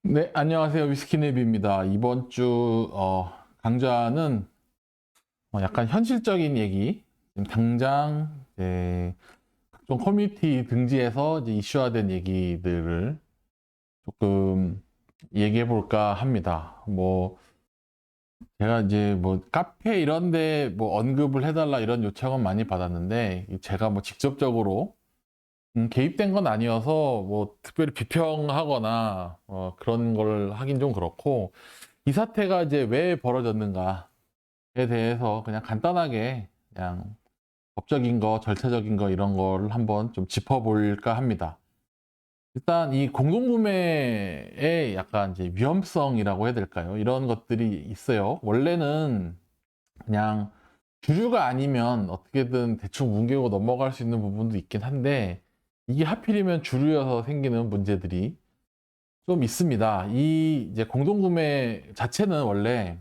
네, 안녕하세요. 위스키네비입니다. 이번 주 강좌는 약간 현실적인 얘기, 지금 당장 각종 커뮤니티 등지에서 이제 이슈화된 얘기들을 조금 얘기해 볼까 합니다. 뭐 제가 이제 뭐 카페 이런데 뭐 언급을 해달라 이런 요청은 많이 받았는데 제가 뭐 직접적으로 개입된 건 아니어서 뭐 특별히 비평하거나 그런 걸 하긴 좀 그렇고, 이 사태가 이제 왜 벌어졌는가에 대해서 그냥 간단하게 그냥 법적인 거, 절차적인 거 이런 거를 한번 좀 짚어볼까 합니다. 일단 이 공동구매의 약간 이제 위험성이라고 해야 될까요? 이런 것들이 있어요. 원래는 그냥 주류가 아니면 어떻게든 대충 뭉개고 넘어갈 수 있는 부분도 있긴 한데, 이게 하필이면 주류여서 생기는 문제들이 좀 있습니다. 이 이제 공동구매 자체는 원래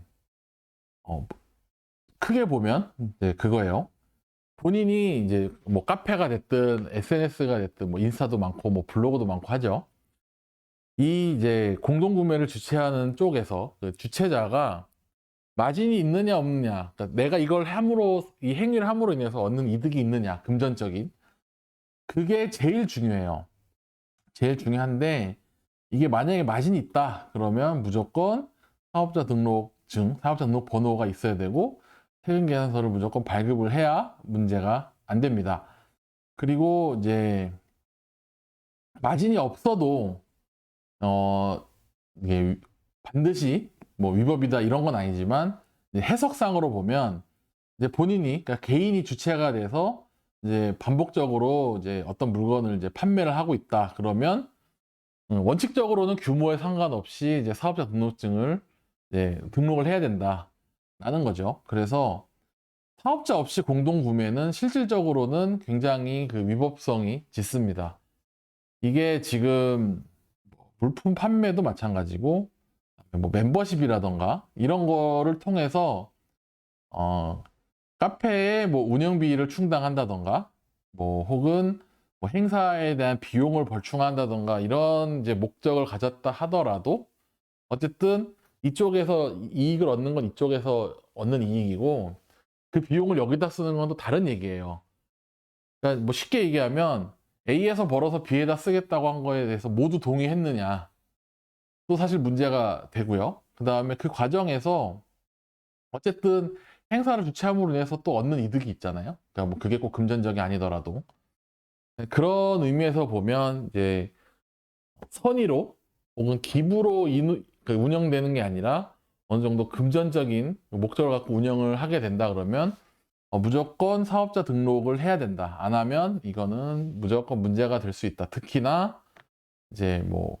어, 크게 보면 이제 그거예요. 본인이 이제 뭐 카페가 됐든 SNS가 됐든 뭐 인스타도 많고 뭐 블로그도 많고 하죠. 이 이제 공동구매를 주최하는 쪽에서 그 주최자가 마진이 있느냐 없느냐, 그러니까 내가 이걸 함으로 이 행위를 함으로 인해서 얻는 이득이 있느냐, 금전적인, 그게 제일 중요해요. 제일 중요한데, 이게 만약에 마진이 있다 그러면 무조건 사업자 등록증, 사업자 등록 번호가 있어야 되고 세금 계산서를 무조건 발급을 해야 문제가 안 됩니다. 그리고 이제 마진이 없어도 어 이게 반드시 뭐 위법이다 이런 건 아니지만, 이제 해석상으로 보면 이제 본인이, 그러니까 개인이 주체가 돼서 이제 반복적으로 이제 어떤 물건을 이제 판매를 하고 있다 그러면, 원칙적으로는 규모에 상관없이 이제 사업자 등록증을 이제 등록을 해야 된다라는 거죠. 그래서 사업자 없이 공동 구매는 실질적으로는 굉장히 그 위법성이 짙습니다. 이게 지금 물품 판매도 마찬가지고, 뭐 멤버십이라던가 이런 거를 통해서 어 카페의 뭐 운영비를 충당한다던가, 뭐 혹은 뭐 행사에 대한 비용을 벌충한다던가 이런 이제 목적을 가졌다 하더라도, 어쨌든 이쪽에서 이익을 얻는 건 이쪽에서 얻는 이익이고, 그 비용을 여기다 쓰는 건 또 다른 얘기예요. 그러니까 뭐 쉽게 얘기하면 A에서 벌어서 B에다 쓰겠다고 한 거에 대해서 모두 동의했느냐, 또 사실 문제가 되고요. 그 다음에 그 과정에서 어쨌든 행사를 주최함으로 인해서 또 얻는 이득이 있잖아요. 그러니까 뭐 그게 꼭 금전적이 아니더라도, 그런 의미에서 보면 이제 선의로 혹은 기부로 그 운영되는 게 아니라 어느 정도 금전적인 목적을 갖고 운영을 하게 된다 그러면 무조건 사업자 등록을 해야 된다. 안 하면 이거는 무조건 문제가 될 수 있다. 특히나 이제 뭐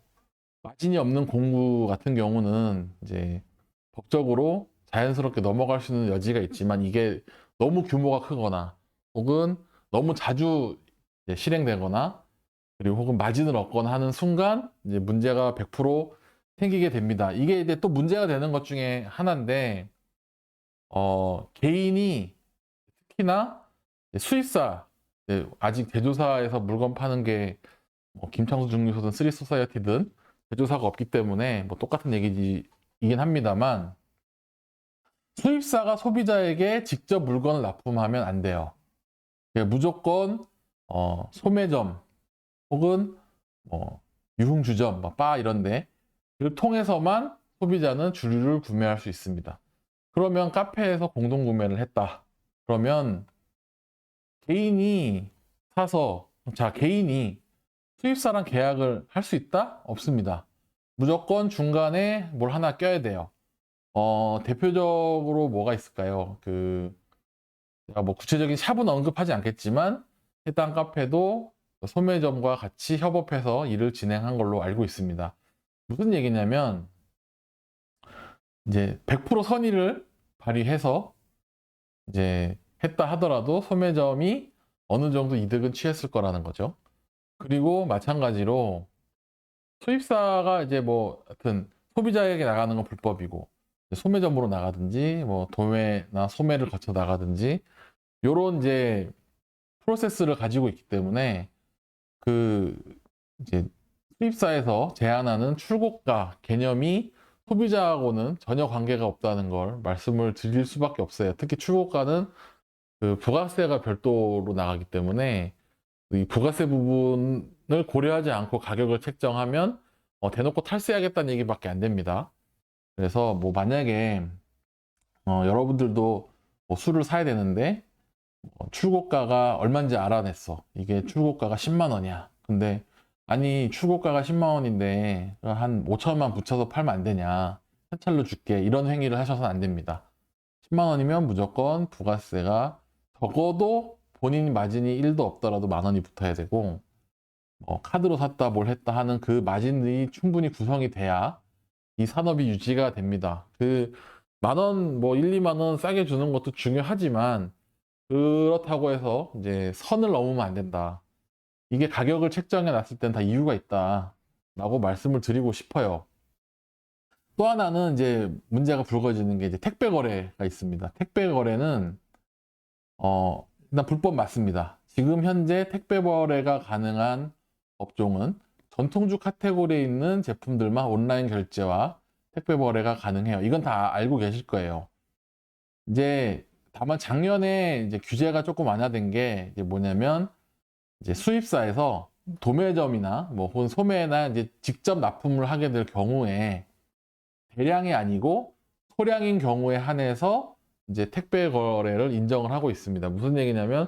마진이 없는 공구 같은 경우는 이제 법적으로 자연스럽게 넘어갈 수 있는 여지가 있지만, 이게 너무 규모가 크거나 혹은 너무 자주 실행되거나 그리고 혹은 마진을 얻거나 하는 순간 이제 문제가 100% 생기게 됩니다. 이게 이제 또 문제가 되는 것 중에 하나인데, 개인이 특히나 수입사, 아직 제조사에서 물건 파는 게 뭐 김창수 증류소든 쓰리소사이어티든 제조사가 없기 때문에 뭐 똑같은 얘기이긴 합니다만, 수입사가 소비자에게 직접 물건을 납품하면 안 돼요. 무조건 소매점 혹은 뭐 유흥주점, 뭐 바 이런데 를 통해서만 소비자는 주류를 구매할 수 있습니다. 그러면 카페에서 공동 구매를 했다. 그러면 개인이 사서, 자, 개인이 수입사랑 계약을 할 수 있다? 없습니다. 무조건 중간에 뭘 하나 껴야 돼요. 대표적으로 뭐가 있을까요? 제가 뭐 구체적인 샵은 언급하지 않겠지만, 해당 카페도 소매점과 같이 협업해서 일을 진행한 걸로 알고 있습니다. 무슨 얘기냐면, 이제 100% 선의를 발휘해서 이제 했다 하더라도 소매점이 어느 정도 이득은 취했을 거라는 거죠. 그리고 마찬가지로 수입사가 이제 뭐 하여튼 소비자에게 나가는 건 불법이고, 소매점으로 나가든지 뭐 도매나 소매를 거쳐 나가든지 요런 이제 프로세스를 가지고 있기 때문에, 그 이제 수입사에서 제안하는 출고가 개념이 소비자하고는 전혀 관계가 없다는 걸 말씀을 드릴 수밖에 없어요. 특히 출고가는 그 부가세가 별도로 나가기 때문에 이 부가세 부분을 고려하지 않고 가격을 책정하면 대놓고 탈세하겠다는 얘기밖에 안 됩니다. 그래서 뭐 만약에 여러분들도 뭐 술을 사야 되는데 출고가가 얼마인지 알아냈어. 이게 출고가가 10만 원이야. 근데 아니 출고가가 10만 원인데 한 5천원만 붙여서 팔면 안 되냐. 현찰로 줄게. 이런 행위를 하셔서는 안 됩니다. 10만 원이면 무조건 부가세가 적어도 본인 마진이 1도 없더라도 만 원이 붙어야 되고 카드로 샀다 뭘 했다 하는 그 마진이 충분히 구성이 돼야 이 산업이 유지가 됩니다. 그 만 원, 뭐 1, 2만 원 싸게 주는 것도 중요하지만 그렇다고 해서 이제 선을 넘으면 안 된다. 이게 가격을 책정해 놨을 땐 다 이유가 있다. 라고 말씀을 드리고 싶어요. 또 하나는 이제 문제가 불거지는 게 이제 택배 거래가 있습니다. 택배 거래는, 일단 불법 맞습니다. 지금 현재 택배 거래가 가능한 업종은 전통주 카테고리에 있는 제품들만 온라인 결제와 택배 거래가 가능해요. 이건 다 알고 계실 거예요. 이제 다만 작년에 이제 규제가 조금 완화된 게 이제 뭐냐면 이제 수입사에서 도매점이나 뭐 혹은 소매나 이제 직접 납품을 하게 될 경우에 대량이 아니고 소량인 경우에 한해서 이제 택배 거래를 인정을 하고 있습니다. 무슨 얘기냐면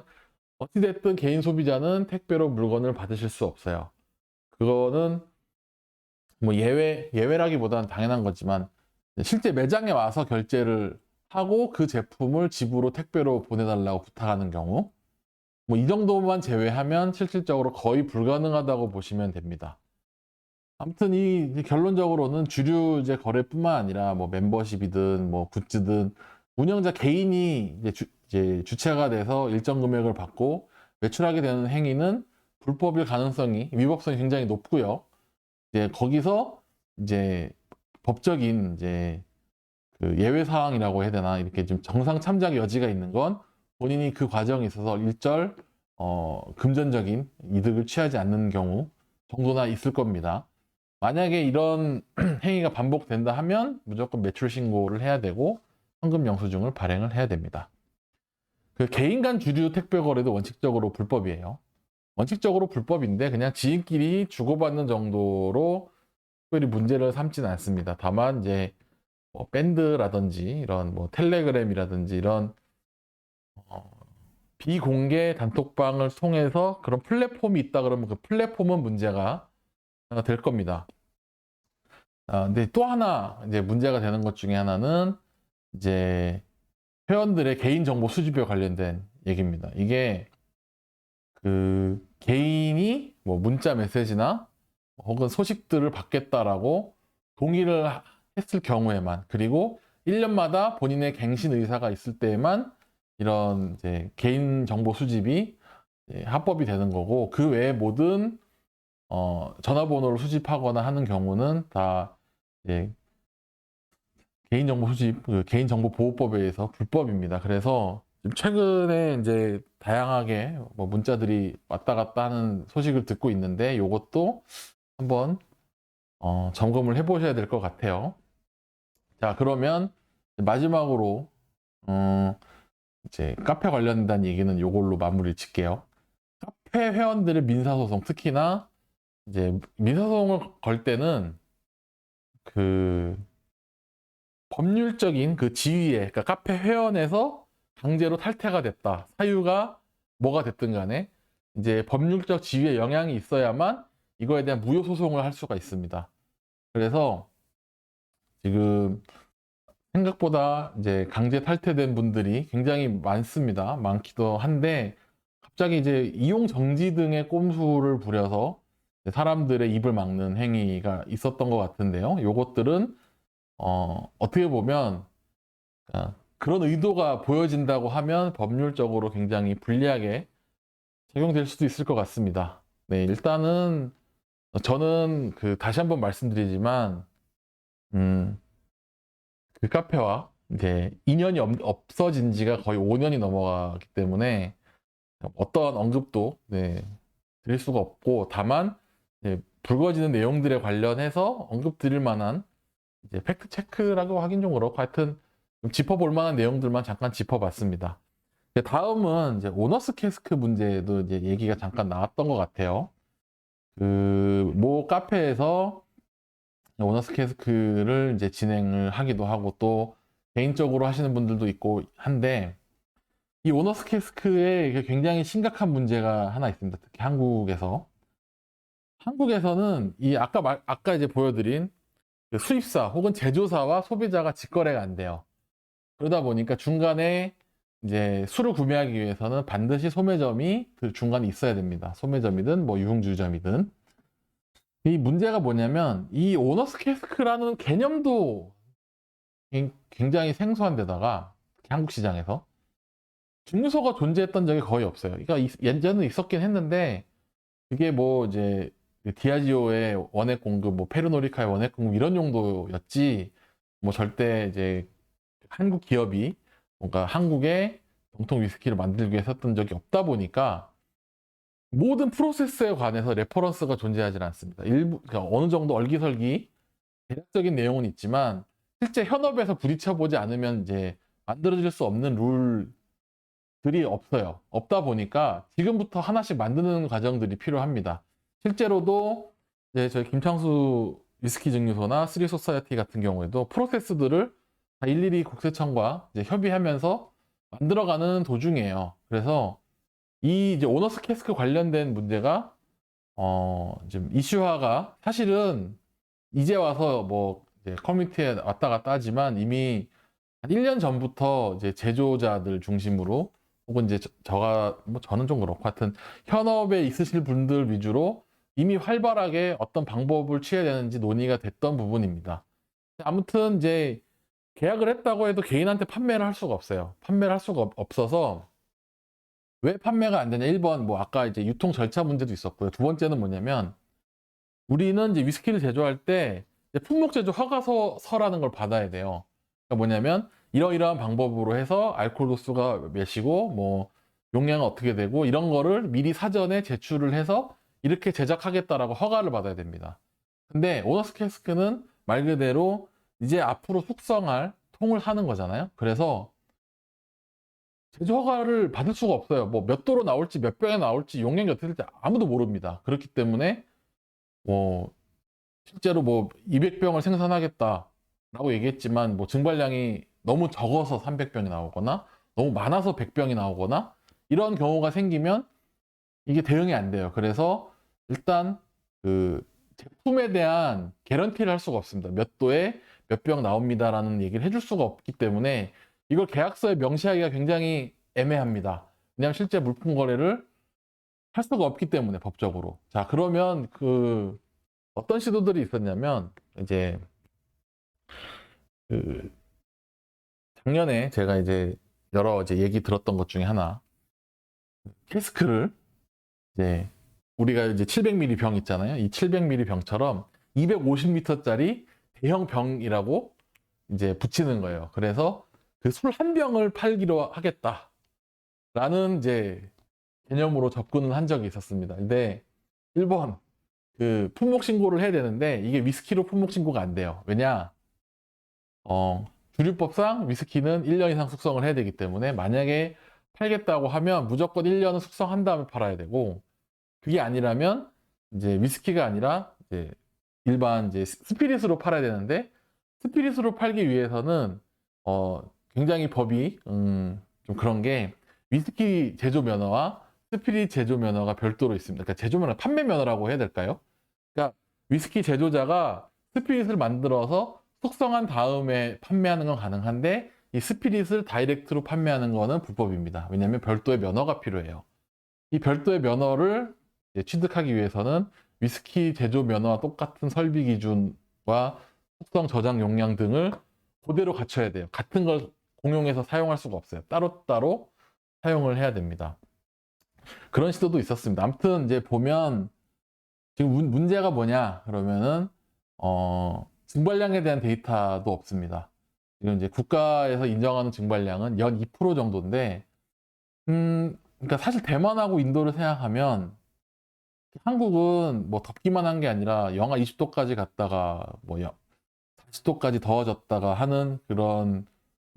어찌됐든 개인 소비자는 택배로 물건을 받으실 수 없어요. 그거는 뭐 예외라기보다는 당연한 거지만 실제 매장에 와서 결제를 하고 그 제품을 집으로 택배로 보내달라고 부탁하는 경우 뭐 이 정도만 제외하면 실질적으로 거의 불가능하다고 보시면 됩니다. 아무튼 이 결론적으로는 주류제 거래뿐만 아니라 뭐 멤버십이든 뭐 굿즈든 운영자 개인이 이제 주체가 돼서 일정 금액을 받고 매출하게 되는 행위는 불법일 가능성이 위법성이 굉장히 높고요. 이제 거기서 이제 법적인 이제 그 예외 사항이라고 해야 되나 이렇게 좀 정상 참작 여지가 있는 건 본인이 그 과정에 있어서 일절 금전적인 이득을 취하지 않는 경우 정도나 있을 겁니다. 만약에 이런 행위가 반복된다 하면 무조건 매출 신고를 해야 되고 현금 영수증을 발행을 해야 됩니다. 그 개인 간 주류 택배 거래도 원칙적으로 불법이에요. 원칙적으로 불법인데 그냥 지인끼리 주고받는 정도로 특별히 문제를 삼지는 않습니다. 다만 이제 뭐 밴드라든지 이런 뭐 텔레그램이라든지 이런 비공개 단톡방을 통해서 그런 플랫폼이 있다 그러면 그 플랫폼은 문제가 될 겁니다. 근데 또 하나 이제 문제가 되는 것 중에 하나는 이제 회원들의 개인정보 수집에 관련된 얘기입니다. 이게 그 개인이 뭐 문자 메시지나 혹은 소식들을 받겠다라고 동의를 했을 경우에만 그리고 1년마다 본인의 갱신 의사가 있을 때에만 이런 이제 개인정보 수집이 합법이 되는 거고 그 외에 모든 전화번호를 수집하거나 하는 경우는 다 이제 개인정보 수집, 그 개인정보보호법에 의해서 불법입니다. 그래서 최근에 이제 다양하게 뭐 문자들이 왔다 갔다 하는 소식을 듣고 있는데 이것도 한번 점검을 해보셔야 될 것 같아요. 자, 그러면 마지막으로 이제 카페 관련된 얘기는 이걸로 마무리 짓게요. 카페 회원들의 민사소송, 특히나 이제 민사소송을 걸 때는 그 법률적인 그 지위에, 그러니까 카페 회원에서 강제로 탈퇴가 됐다. 사유가 뭐가 됐든 간에 이제 법률적 지위에 영향이 있어야만 이거에 대한 무효 소송을 할 수가 있습니다. 그래서 지금 생각보다 이제 강제 탈퇴된 분들이 굉장히 많습니다. 많기도 한데 갑자기 이제 이용 정지 등의 꼼수를 부려서 사람들의 입을 막는 행위가 있었던 것 같은데요. 요것들은 어떻게 보면 그런 의도가 보여진다고 하면 법률적으로 굉장히 불리하게 적용될 수도 있을 것 같습니다. 네, 일단은 저는 다시 한번 말씀드리지만 그 카페와 이제 인연이 없어진 지가 거의 5년이 넘어가기 때문에 어떤 언급도 드릴 수가 없고 다만 불거지는 내용들에 관련해서 언급드릴 만한 이제 팩트 체크라고 하긴 좀 그렇고 하여튼 좀 짚어볼 만한 내용들만 잠깐 짚어봤습니다. 다음은 이제 오너스 캐스크 문제도 이제 얘기가 잠깐 나왔던 것 같아요. 그 모 카페에서 오너스 캐스크를 이제 진행을 하기도 하고 또 개인적으로 하시는 분들도 있고 한데 이 오너스 캐스크에 굉장히 심각한 문제가 하나 있습니다. 특히 한국에서는 이 아까 이제 보여드린 그 수입사 혹은 제조사와 소비자가 직거래가 안 돼요. 그러다 보니까 중간에 이제 술을 구매하기 위해서는 반드시 소매점이 그 중간에 있어야 됩니다. 소매점이든 뭐 유흥주점이든. 이 문제가 뭐냐면 이 오너스 캐스크라는 개념도 굉장히 생소한 데다가 한국 시장에서 증류소가 존재했던 적이 거의 없어요. 그러니까 예전에 있었긴 했는데 그게 뭐 이제 디아지오의 원액 공급, 뭐 페르노리카의 원액 공급 이런 정도였지 뭐 절대 이제 한국 기업이 뭔가 한국의 정통 위스키를 만들기 위해 썼던 적이 없다 보니까 모든 프로세스에 관해서 레퍼런스가 존재하지 않습니다. 그러니까 어느 정도 얼기설기 대략적인 내용은 있지만 실제 현업에서 부딪혀 보지 않으면 이제 만들어질 수 없는 룰들이 없어요. 없다 보니까 지금부터 하나씩 만드는 과정들이 필요합니다. 실제로도 이제 저희 김창수 위스키 증류소나 쓰리 소사이어티 같은 경우에도 프로세스들을 다 일일이 국세청과 이제 협의하면서 만들어가는 도중이에요. 그래서 이 이제 오너스 캐스크 관련된 문제가 지금 이슈화가 사실은 이제 와서 뭐 이제 커뮤니티에 왔다 갔다 하지만 이미 한 1년 전부터 이제 제조자들 중심으로 혹은 이제 뭐 저는 좀 그렇고 하여튼 현업에 있으실 분들 위주로 이미 활발하게 어떤 방법을 취해야 되는지 논의가 됐던 부분입니다. 아무튼 이제 계약을 했다고 해도 개인한테 판매를 할 수가 없어요. 판매를 할 수가 없어서 왜 판매가 안 되냐? 1번 뭐 아까 이제 유통 절차 문제도 있었고요. 두 번째는 뭐냐면 우리는 이제 위스키를 제조할 때 품목 제조 허가서라는 걸 받아야 돼요. 그러니까 뭐냐면 이러이러한 방법으로 해서 알코올 도수가 몇이고 뭐 용량은 어떻게 되고 이런 거를 미리 사전에 제출을 해서 이렇게 제작하겠다라고 허가를 받아야 됩니다. 근데 오너스 캐스크는 말 그대로 이제 앞으로 숙성할 통을 하는 거잖아요. 그래서 제조 허가를 받을 수가 없어요. 뭐 몇 도로 나올지 몇 병에 나올지 용량이 어떻게 될지 아무도 모릅니다. 그렇기 때문에 뭐 실제로 뭐 200병을 생산하겠다라고 얘기했지만 뭐 증발량이 너무 적어서 300병이 나오거나 너무 많아서 100병이 나오거나 이런 경우가 생기면 이게 대응이 안 돼요. 그래서 일단 그 제품에 대한 개런티를 할 수가 없습니다. 몇 도에 몇 병 나옵니다라는 얘기를 해줄 수가 없기 때문에 이걸 계약서에 명시하기가 굉장히 애매합니다. 왜냐하면 실제 물품 거래를 할 수가 없기 때문에 법적으로. 자, 그러면 그 어떤 시도들이 있었냐면 이제 그 작년에 제가 이제 여러 이제 얘기 들었던 것 중에 하나 캐스크를 이제 우리가 이제 700ml 병 있잖아요. 이 700ml 병처럼 250리터짜리 대형 병이라고 이제 붙이는 거예요. 그래서 그 술 한 병을 팔기로 하겠다라는 이제 개념으로 접근을 한 적이 있었습니다. 근데 1번 그 품목 신고를 해야 되는데 이게 위스키로 품목 신고가 안 돼요. 왜냐? 주류법상 위스키는 1년 이상 숙성을 해야 되기 때문에 만약에 팔겠다고 하면 무조건 1년은 숙성한 다음에 팔아야 되고 그게 아니라면 이제 위스키가 아니라 이제 일반 이제 스피릿으로 팔아야 되는데 스피릿으로 팔기 위해서는 굉장히 법이 좀 그런 게 위스키 제조 면허와 스피릿 제조 면허가 별도로 있습니다. 그러니까 제조 면허, 판매 면허라고 해야 될까요? 그러니까 위스키 제조자가 스피릿을 만들어서 숙성한 다음에 판매하는 건 가능한데 이 스피릿을 다이렉트로 판매하는 거는 불법입니다. 왜냐하면 별도의 면허가 필요해요. 이 별도의 면허를 취득하기 위해서는 위스키 제조 면허와 똑같은 설비 기준과 숙성 저장 용량 등을 그대로 갖춰야 돼요. 같은 걸 공용해서 사용할 수가 없어요. 따로따로 사용을 해야 됩니다. 그런 시도도 있었습니다. 아무튼 이제 보면 지금 문제가 뭐냐 그러면은 증발량에 대한 데이터도 없습니다. 지금 이제 국가에서 인정하는 증발량은 연 2% 정도인데 그러니까 사실 대만하고 인도를 생각하면 한국은 뭐 덥기만 한 게 아니라 영하 20도까지 갔다가 뭐 40도까지 더워졌다가 하는 그런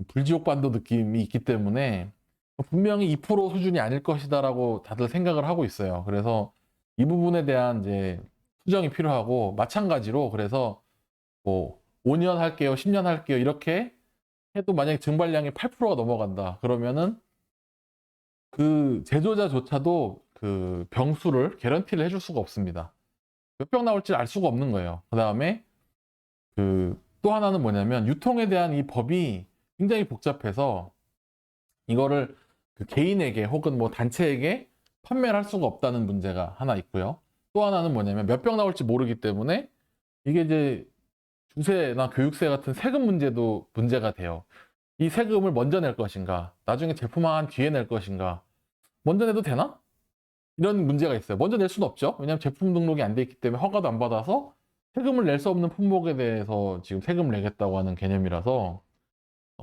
불지옥반도 느낌이 있기 때문에 분명히 2% 수준이 아닐 것이다라고 다들 생각을 하고 있어요. 그래서 이 부분에 대한 이제 수정이 필요하고, 마찬가지로 그래서 뭐 5년 할게요, 10년 할게요 이렇게 해도 만약에 증발량이 8%가 넘어간다 그러면은 그 제조자조차도 그 병수를 개런티를 해줄 수가 없습니다. 몇 병 나올지 알 수가 없는 거예요. 그 다음에 그 또 하나는 뭐냐면, 유통에 대한 이 법이 굉장히 복잡해서 이거를 그 개인에게 혹은 뭐 단체에게 판매를 할 수가 없다는 문제가 하나 있고요. 또 하나는 뭐냐면, 몇 병 나올지 모르기 때문에 이게 이제 주세나 교육세 같은 세금 문제도 문제가 돼요. 이 세금을 먼저 낼 것인가, 나중에 제품화한 뒤에 낼 것인가, 먼저 내도 되나? 이런 문제가 있어요. 먼저 낼 수는 없죠. 왜냐하면 제품 등록이 안 돼 있기 때문에 허가도 안 받아서 세금을 낼 수 없는 품목에 대해서 지금 세금을 내겠다고 하는 개념이라서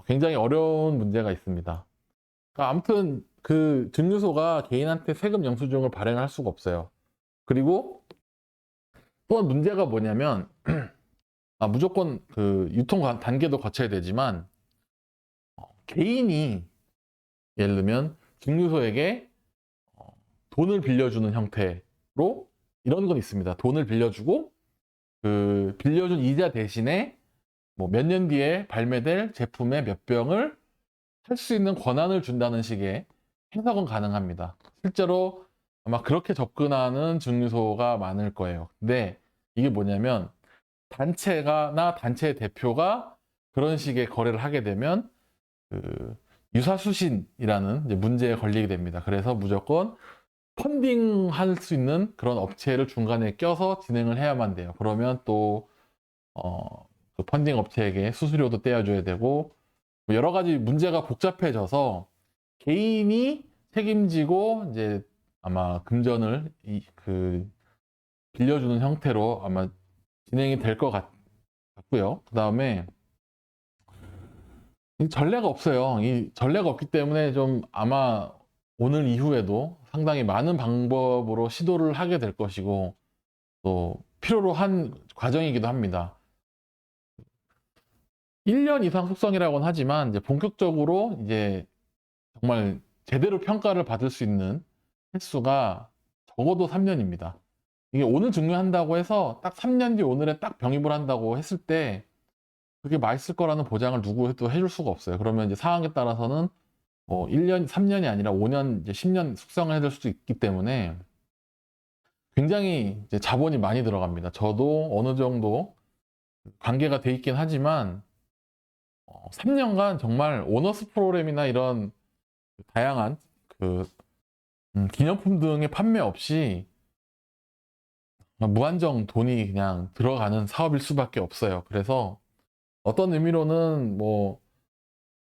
굉장히 어려운 문제가 있습니다. 그러니까 아무튼 그 증류소가 개인한테 세금 영수증을 발행할 수가 없어요. 그리고 또한 문제가 뭐냐면, 무조건 그 유통 단계도 거쳐야 되지만, 개인이 예를 들면 증류소에게 돈을 빌려주는 형태로 이런 건 있습니다. 돈을 빌려주고 그 빌려준 이자 대신에 뭐 몇 년 뒤에 발매될 제품의 몇 병을 살 수 있는 권한을 준다는 식의 해석은 가능합니다. 실제로 아마 그렇게 접근하는 증류소가 많을 거예요. 근데 이게 뭐냐면, 단체가나 단체 대표가 그런 식의 거래를 하게 되면 그 유사수신이라는 이제 문제에 걸리게 됩니다. 그래서 무조건 펀딩할 수 있는 그런 업체를 중간에 껴서 진행을 해야만 돼요. 그러면 또 그 펀딩 업체에게 수수료도 떼어줘야 되고, 뭐 여러 가지 문제가 복잡해져서 개인이 책임지고 이제 아마 금전을 그 빌려주는 형태로 아마 진행이 될 것 같고요. 그 다음에 전례가 없어요. 이 전례가 없기 때문에 좀 아마 오늘 이후에도 상당히 많은 방법으로 시도를 하게 될 것이고, 또 필요로 한 과정이기도 합니다. 1년 이상 숙성이라고는 하지만 이제 본격적으로 이제 정말 제대로 평가를 받을 수 있는 횟수가 적어도 3년입니다. 이게 오늘 증류한다고 해서 딱 3년 뒤 오늘에 딱 병입을 한다고 했을 때 그게 맛있을 거라는 보장을 누구도 해줄 수가 없어요. 그러면 이제 상황에 따라서는 뭐 1년, 3년이 아니라 5년, 이제 10년 숙성을 해야 될 수도 있기 때문에 굉장히 이제 자본이 많이 들어갑니다. 저도 어느 정도 관계가 돼 있긴 하지만 3년간 정말 오너스 프로그램이나 이런 다양한 그 기념품 등의 판매 없이 무한정 돈이 그냥 들어가는 사업일 수밖에 없어요. 그래서 어떤 의미로는 뭐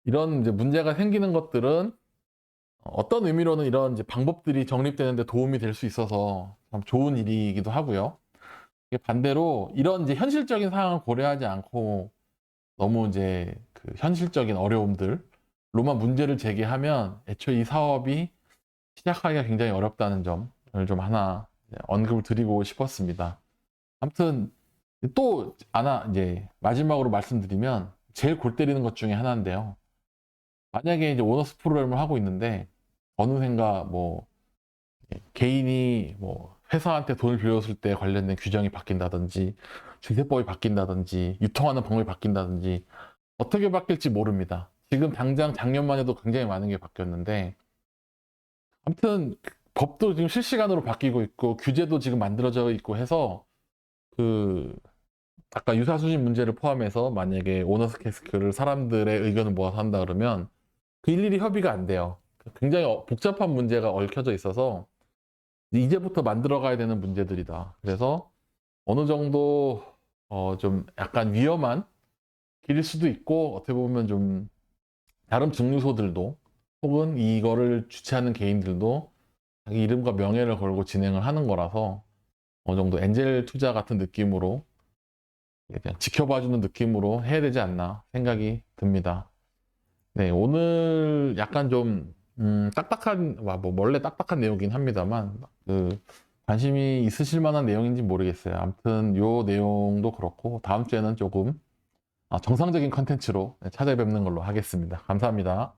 이런 이제 문제가 생기는 것들은, 어떤 의미로는 이런 이제 방법들이 정립되는데 도움이 될 수 있어서 참 좋은 일이기도 하고요. 반대로 이런 이제 현실적인 상황을 고려하지 않고 너무 이제 그 현실적인 어려움들로만 문제를 제기하면 애초에 이 사업이 시작하기가 굉장히 어렵다는 점을 좀 하나 언급을 드리고 싶었습니다. 아무튼 또 하나 이제 마지막으로 말씀드리면, 제일 골 때리는 것 중에 하나인데요. 만약에 이제 오너스 프로그램을 하고 있는데 어느샌가 뭐 개인이 뭐 회사한테 돈을 빌렸을 때 관련된 규정이 바뀐다든지, 주세법이 바뀐다든지, 유통하는 방법이 바뀐다든지, 어떻게 바뀔지 모릅니다. 지금 당장 작년만 해도 굉장히 많은 게 바뀌었는데, 아무튼 법도 지금 실시간으로 바뀌고 있고 규제도 지금 만들어져 있고 해서 그 아까 유사수신 문제를 포함해서 만약에 오너스 캐스크를 사람들의 의견을 모아서 한다 그러면 그 일일이 협의가 안 돼요. 굉장히 복잡한 문제가 얽혀져 있어서 이제부터 만들어 가야 되는 문제들이다. 그래서 어느 정도 좀 약간 위험한 길일 수도 있고, 어떻게 보면 좀 다른 증류소들도 혹은 이거를 주최하는 개인들도 자기 이름과 명예를 걸고 진행을 하는 거라서 어느 정도 엔젤 투자 같은 느낌으로 그냥 지켜봐주는 느낌으로 해야 되지 않나 생각이 듭니다. 네, 오늘 약간 좀 딱딱한, 뭐 원래 딱딱한 내용이긴 합니다만 그 관심이 있으실 만한 내용인지 모르겠어요. 아무튼 요 내용도 그렇고 다음 주에는 조금 정상적인 컨텐츠로 찾아뵙는 걸로 하겠습니다. 감사합니다.